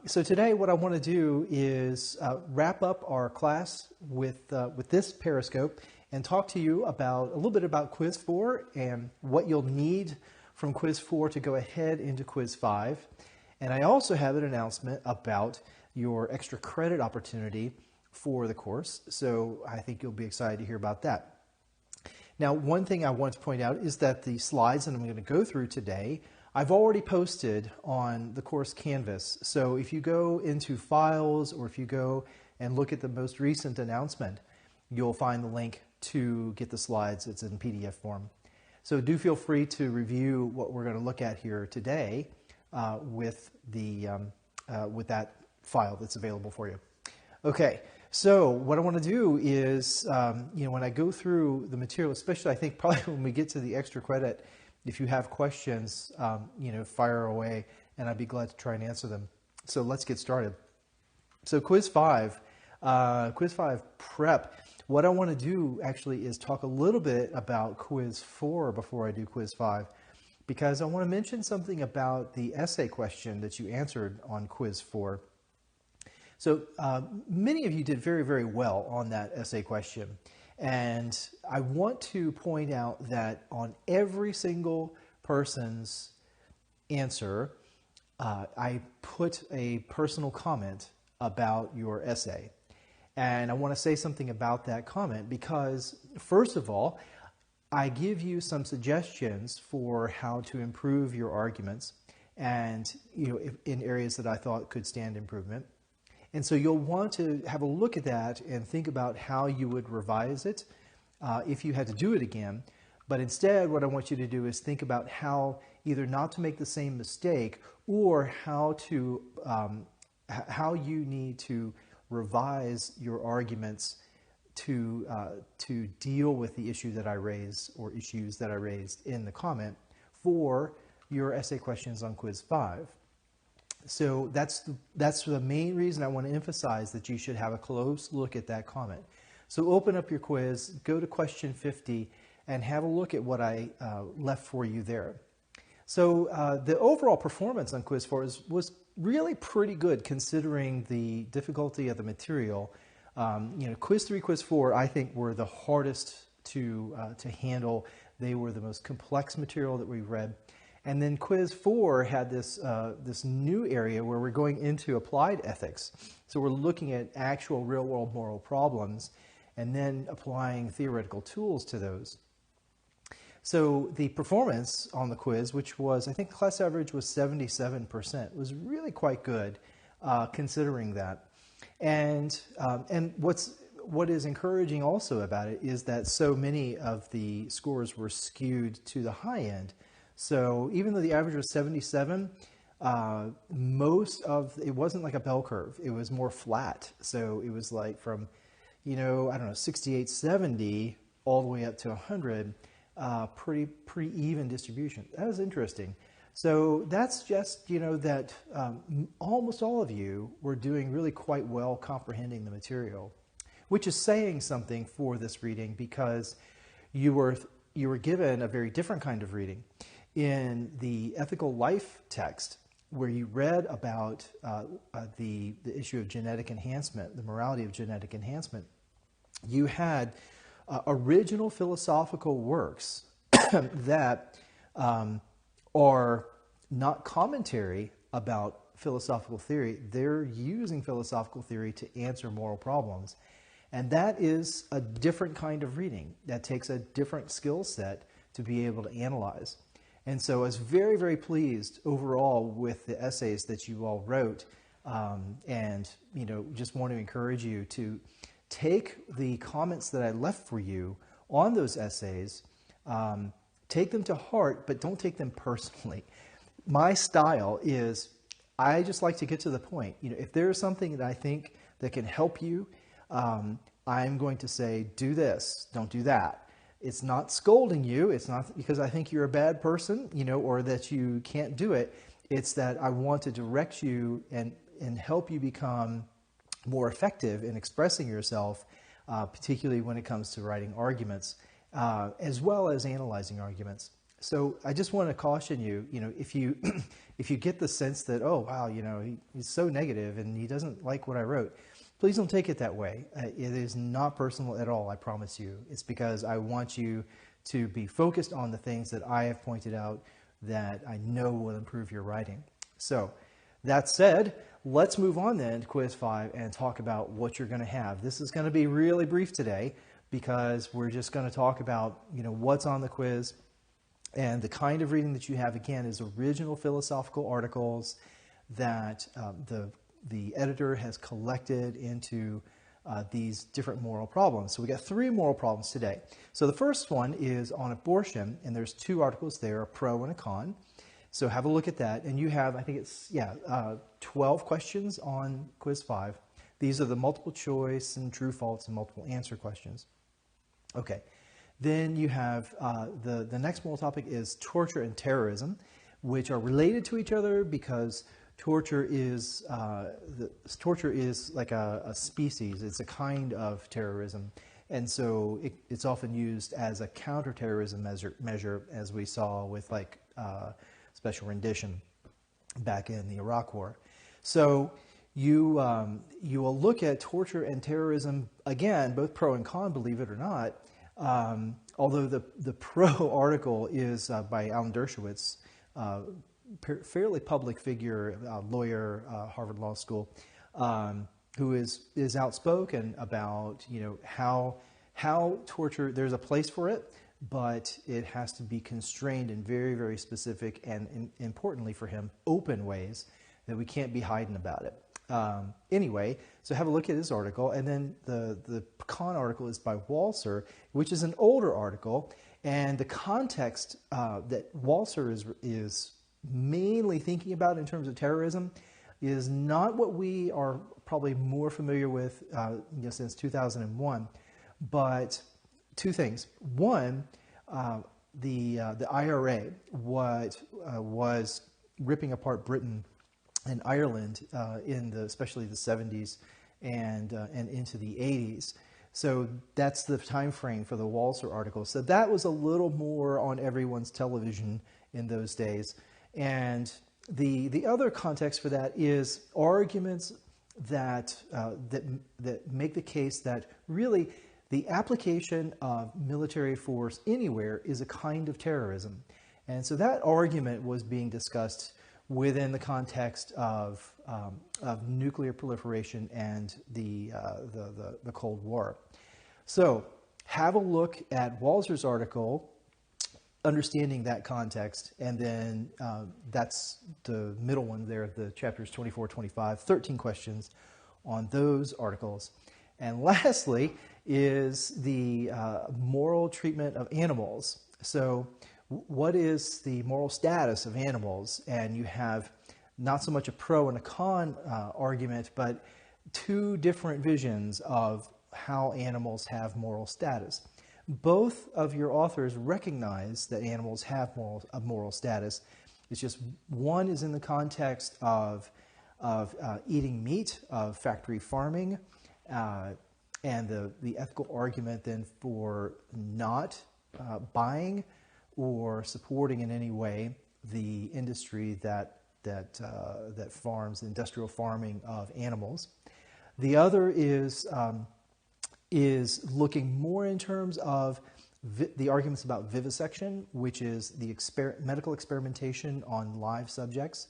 So today what I want to do is wrap up our class with this Periscope and talk to you about a little bit about Quiz 4 and what you'll need from Quiz 4 to go ahead into Quiz 5. And I also have an announcement about your extra credit opportunity for the course. So I think you'll be excited to hear about that. Now, one thing I want to point out is that the slides that I'm going to go through today, I've already posted on the course Canvas. So if you go into Files or if you go and look at the most recent announcement, you'll find the link to get the slides. It's in PDF form. So do feel free to review what we're going to look at here today with that file that's available for you. Okay, so what I want to do is, when I go through the material, especially I think probably when we get to the extra credit, if you have questions, fire away, and I'd be glad to try and answer them. So let's get started. So Quiz 5 prep. What I want to do actually is talk a little bit about Quiz 4 before I do Quiz 5, because I want to mention something about the essay question that you answered on Quiz 4. So many of you did very, very well on that essay question. And I want to point out that on every single person's answer, I put a personal comment about your essay. And I want to say something about that comment because, first of all, I give you some suggestions for how to improve your arguments and, in areas that I thought could stand improvement. And so you'll want to have a look at that and think about how you would revise it if you had to do it again. But instead, what I want you to do is think about how either not to make the same mistake or how you need to revise your arguments to deal with the issue that I raised or issues that I raised in the comment for your essay questions on Quiz 5. So that's the main reason I want to emphasize that you should have a close look at that comment. So open up your quiz, go to question 50, and have a look at what I left for you there. So the overall performance on Quiz 4 was really pretty good considering the difficulty of the material. Quiz 3, Quiz 4, I think were the hardest to handle. They were the most complex material that we've read. And then Quiz 4 had this new area where we're going into applied ethics. So we're looking at actual real-world moral problems and then applying theoretical tools to those. So the performance on the quiz, which was, I think class average was 77%, was really quite good considering that. And what is encouraging also about it is that so many of the scores were skewed to the high end. So even though the average was 77, it wasn't like a bell curve. It was more flat. So it was like from, 68, 70 all the way up to 100, pretty even distribution. That was interesting. So that's just, that almost all of you were doing really quite well comprehending the material, which is saying something for this reading because you were given a very different kind of reading. In the ethical life text, where you read about the issue of genetic enhancement, the morality of genetic enhancement, you had original philosophical works that are not commentary about philosophical theory. They're using philosophical theory to answer moral problems. And that is a different kind of reading. That takes a different skill set to be able to analyze. And so I was very, very pleased overall with the essays that you all wrote, and just want to encourage you to take the comments that I left for you on those essays, take them to heart, but don't take them personally. My style is I just like to get to the point. If there's something that I think that can help you, I'm going to say, do this, don't do that. It's not scolding you. It's not because I think you're a bad person, or that you can't do it. It's that I want to direct you and help you become more effective in expressing yourself, particularly when it comes to writing arguments, as well as analyzing arguments. So I just want to caution you, if you if you get the sense that, oh wow, he's so negative and he doesn't like what I wrote, please don't take it that way. It is not personal at all, I promise you. It's because I want you to be focused on the things that I have pointed out that I know will improve your writing. So that said, let's move on then to quiz 5 and talk about what you're going to have. This is going to be really brief today because we're just going to talk about, what's on the quiz. And the kind of reading that you have, again, is original philosophical articles that the editor has collected into these different moral problems. So we got 3 moral problems today. So the first one is on abortion, and there's 2 articles there, a pro and a con. So have a look at that. And you have, I think it's, 12 questions on quiz 5. These are the multiple choice and true, false, and multiple answer questions. Okay. Then you have the next moral topic is torture and terrorism, which are related to each other because torture is like a species. It's a kind of terrorism, and so it's often used as a counterterrorism measure, as we saw with like special rendition back in the Iraq War. So you will look at torture and terrorism again, both pro and con, believe it or not. Although the pro article is by Alan Dershowitz, fairly public figure, lawyer, Harvard Law School, who is outspoken about how torture, there's a place for it, but it has to be constrained in very, very specific and importantly for him, open ways that we can't be hiding about it. Anyway, so have a look at his article, and then the con article is by Walser, which is an older article, and the context that Walser is mainly thinking about in terms of terrorism is not what we are probably more familiar with since 2001, but 2 things. One, the IRA, what was ripping apart Britain and Ireland especially the 70s and into the 80s. So that's the time frame for the Walser article. So that was a little more on everyone's television in those days. And the other context for that is arguments that make the case that really the application of military force anywhere is a kind of terrorism. And so that argument was being discussed within the context of nuclear proliferation and the Cold War. So have a look at Walser's article, understanding that context, and then that's the middle one there, the chapters 24, 25, 13 questions on those articles. And lastly is the moral treatment of animals. So what is the moral status of animals? And you have not so much a pro and a con argument, but 2 different visions of how animals have moral status. Both of your authors recognize that animals have a moral status. It's just one is in the context of eating meat, of factory farming, and the ethical argument then for not buying or supporting in any way the industry that farms, industrial farming of animals. The other is looking more in terms of the arguments about vivisection, which is the medical experimentation on live subjects,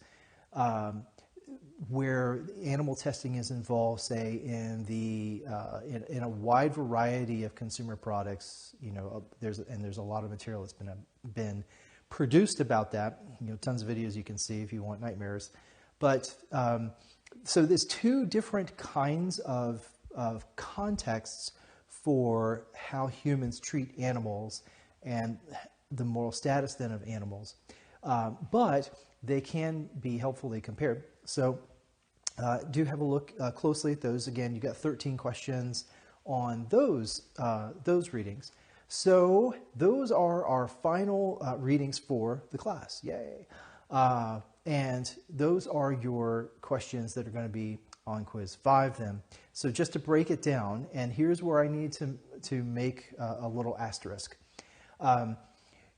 where animal testing is involved, say in a wide variety of consumer products. There's a lot of material that's been produced about that. Tons of videos you can see if you want nightmares. But so there's 2 different kinds of contexts for how humans treat animals and the moral status then of animals. But they can be helpfully compared. So do have a look closely at those. Again, you got 13 questions on those readings. So those are our final readings for the class. Yay! And those are your questions that are going to be on quiz 5 then. So just to break it down, and here's where I need to make a little asterisk.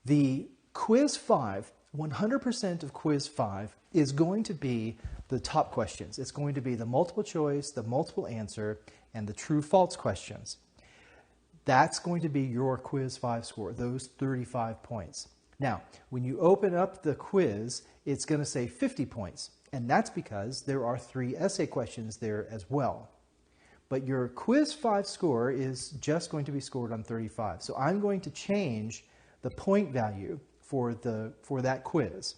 The Quiz 5, 100% of Quiz 5 is going to be the top questions. It's going to be the multiple choice, the multiple answer, and the true-false questions. That's going to be your Quiz 5 score, those 35 points. Now, when you open up the quiz, it's going to say 50 points, and that's because there are 3 essay questions there as well. But your Quiz 5 score is just going to be scored on 35. So I'm going to change the point value for that quiz.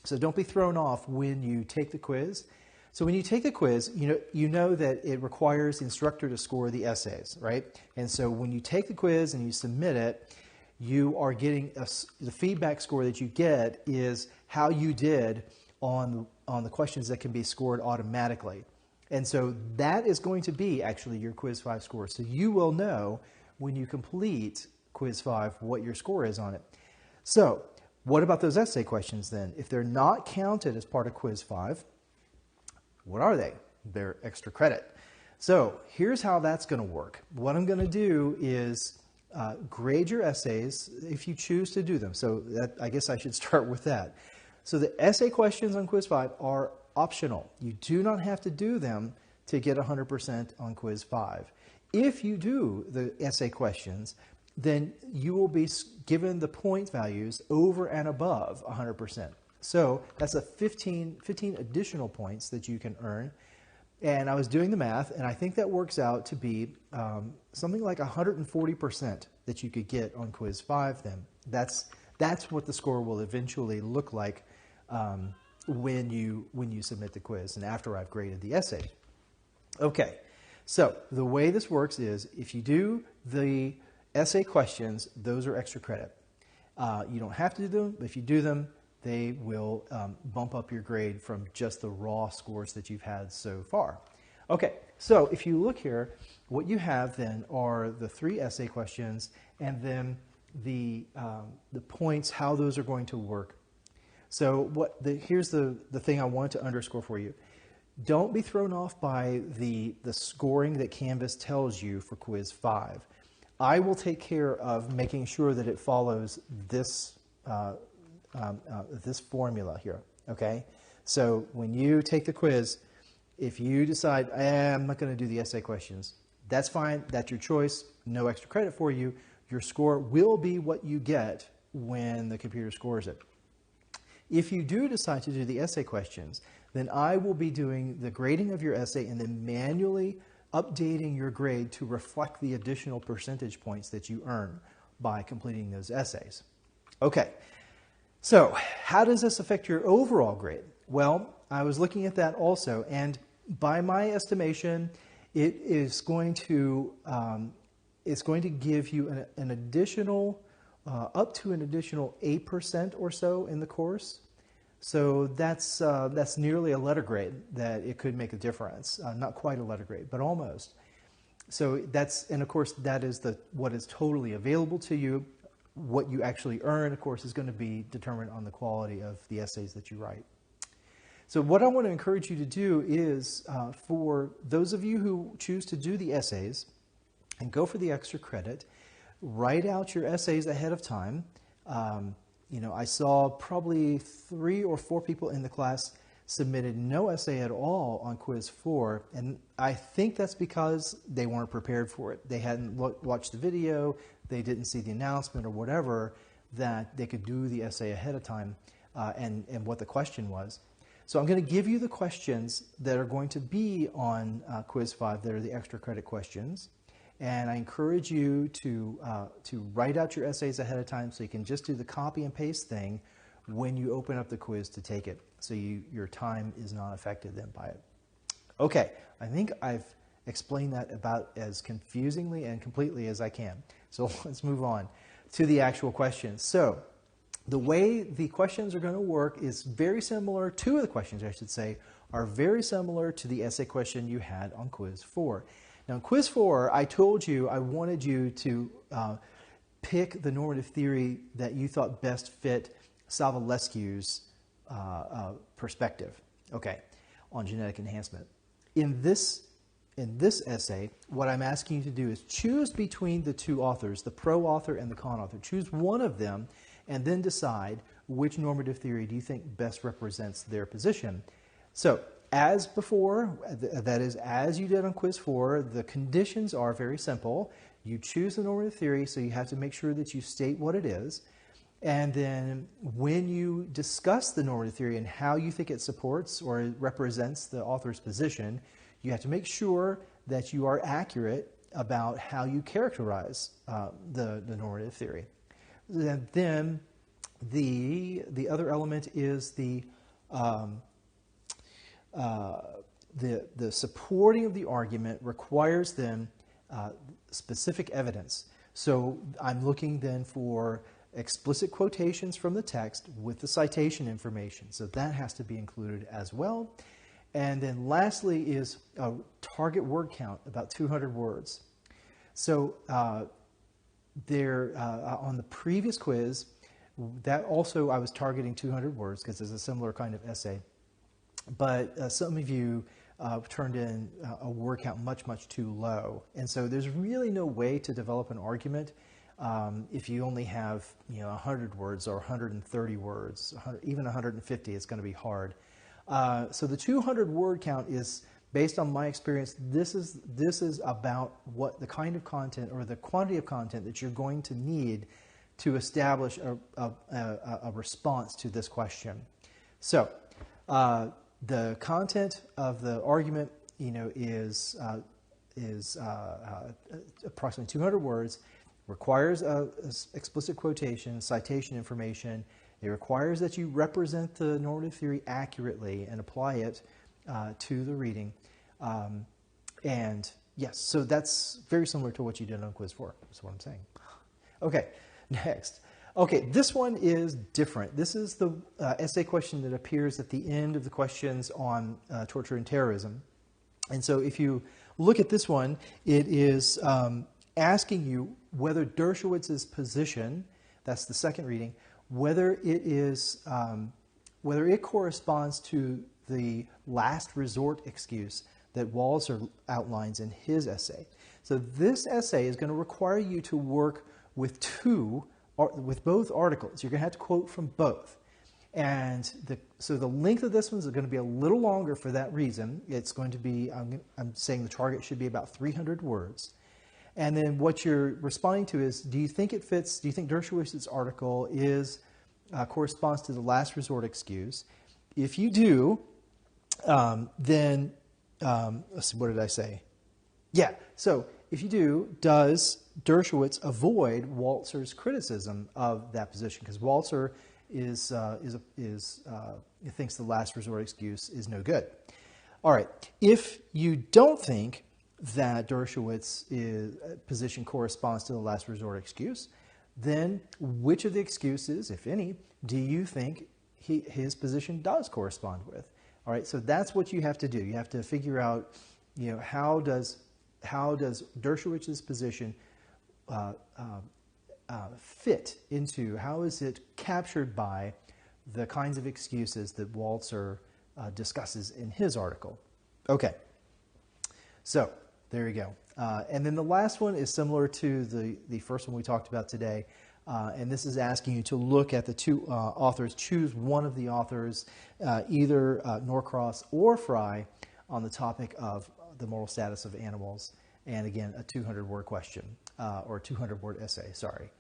So don't be thrown off when you take the quiz. So when you take the quiz, you know that it requires the instructor to score the essays, right? And so when you take the quiz and you submit it, you are getting the feedback score that you get is how you did on the questions that can be scored automatically. And so that is going to be actually your Quiz 5 score. So you will know when you complete Quiz 5 what your score is on it. So what about those essay questions then? If they're not counted as part of Quiz 5, what are they? They're extra credit. So here's how that's going to work. What I'm going to do is grade your essays if you choose to do them. So I guess I should start with that. So the essay questions on Quiz 5 are optional. You do not have to do them to get 100% on Quiz 5. If you do the essay questions, then you will be given the point values over and above 100%. So that's a 15 additional points that you can earn. And I was doing the math, and I think that works out to be something like 140% that you could get on Quiz 5 then. That's what the score will eventually look like when you submit the quiz and after I've graded the essay. Okay, so the way this works is if you do the essay questions, those are extra credit. You don't have to do them, but if you do them, they will bump up your grade from just the raw scores that you've had so far. Okay, so if you look here, what you have then are the 3 essay questions and then the points, how those are going to work. So here's the thing I want to underscore for you. Don't be thrown off by the scoring that Canvas tells you for Quiz 5. I will take care of making sure that it follows this this formula here, okay? So when you take the quiz, if you decide, I'm not going to do the essay questions, that's fine. That's your choice. No extra credit for you. Your score will be what you get when the computer scores it. If you do decide to do the essay questions, then I will be doing the grading of your essay and then manually updating your grade to reflect the additional percentage points that you earn by completing those essays. Okay, so how does this affect your overall grade? Well, I was looking at that also, and by my estimation, it is going to give you an additional, up to an additional 8% or so in the course. So that's nearly a letter grade that it could make a difference. Not quite a letter grade, but almost. So and of course that is what is totally available to you. What you actually earn, of course, is going to be determined on the quality of the essays that you write. So what I want to encourage you to do is, for those of you who choose to do the essays and go for the extra credit, write out your essays ahead of time. I saw probably 3 or 4 people in the class submitted no essay at all on Quiz 4, and I think that's because they weren't prepared for it. They hadn't watched the video, they didn't see the announcement or whatever, that they could do the essay ahead of time and what the question was. So I'm going to give you the questions that are going to be on Quiz 5 that are the extra credit questions. And I encourage you to write out your essays ahead of time so you can just do the copy and paste thing when you open up the quiz to take it. So your time is not affected then by it. Okay, I think I've explained that about as confusingly and completely as I can. So let's move on to the actual questions. So the way the questions are going to work is very similar, 2 of the questions I should say, are very similar to the essay question you had on Quiz 4. Now in Quiz 4, I told you I wanted you to pick the normative theory that you thought best fit Savalescu's perspective, okay, on genetic enhancement. In this essay, what I'm asking you to do is choose between the 2 authors, the pro author and the con author. Choose one of them and then decide which normative theory do you think best represents their position. So, as before, that is, as you did on quiz 4, the conditions are very simple. You choose the normative theory, so you have to make sure that you state what it is. And then when you discuss the normative theory and how you think it supports or it represents the author's position, you have to make sure that you are accurate about how you characterize the normative theory. And then the other element is the supporting of the argument requires then specific evidence. So I'm looking then for explicit quotations from the text with the citation information. So that has to be included as well. And then lastly is a target word count, about 200 words. So on the previous quiz, that also I was targeting 200 words because it's a similar kind of essay. But some of you turned in a word count much, much too low. And so there's really no way to develop an argument if you only have 100 words or 130 words, even 150, it's going to be hard. So the 200 word count is, based on my experience, this is about what the kind of content or the quantity of content that you're going to need to establish a response to this question. So the content of the argument, is approximately 200 words. Requires explicit quotation, citation information. It requires that you represent the normative theory accurately and apply it to the reading. And yes, so that's very similar to what you did on quiz 4. That's what I'm saying. Okay, next. Okay, this one is different. This is the essay question that appears at the end of the questions on torture and terrorism. And so if you look at this one, it is asking you whether Dershowitz's position, that's the second reading, whether it corresponds to the last resort excuse that Walzer outlines in his essay. So this essay is going to require you to work with both articles. You're going to have to quote from both. And so the length of this one is going to be a little longer for that reason. It's going to be, I'm saying the target should be about 300 words. And then what you're responding to is, do you think it fits, do you think Dershowitz's article corresponds to the last resort excuse? If you do, then, let's see, what did I say? Yeah, so if you do, does Dershowitz avoid Walzer's criticism of that position? Because Walzer thinks the last resort excuse is no good. All right, if you don't think that Dershowitz's position corresponds to the last resort excuse, then which of the excuses, if any, do you think his position does correspond with? All right, so that's what you have to do. You have to figure out, how does Dershowitz's position fit into, how is it captured by the kinds of excuses that Walzer discusses in his article? Okay, so there you go. And then the last one is similar to the first one we talked about today. And this is asking you to look at the two authors, choose one of the authors, either Norcross or Fry, on the topic of the moral status of animals. And again, a 200-word question, or 200-word essay, sorry.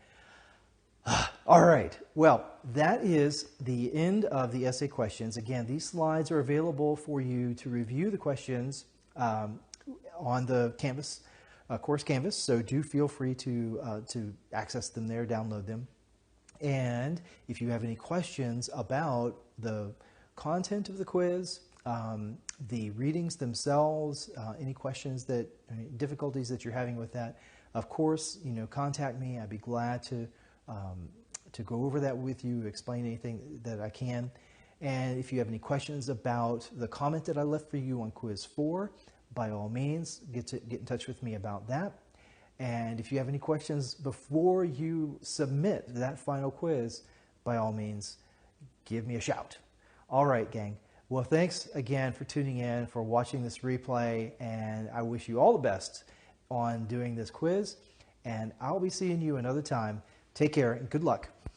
All right, well, that is the end of the essay questions. Again, these slides are available for you to review the questions on the Canvas, course Canvas, so do feel free to access them there, download them. And if you have any questions about the content of the quiz, the readings themselves, any questions difficulties that you're having with that, of course, contact me. I'd be glad to go over that with you, explain anything that I can. And if you have any questions about the comment that I left for you on quiz 4, by all means, get in touch with me about that. And if you have any questions before you submit that final quiz, by all means, give me a shout. All right, gang. Well, thanks again for tuning in, for watching this replay, and I wish you all the best on doing this quiz. And I'll be seeing you another time. Take care and good luck.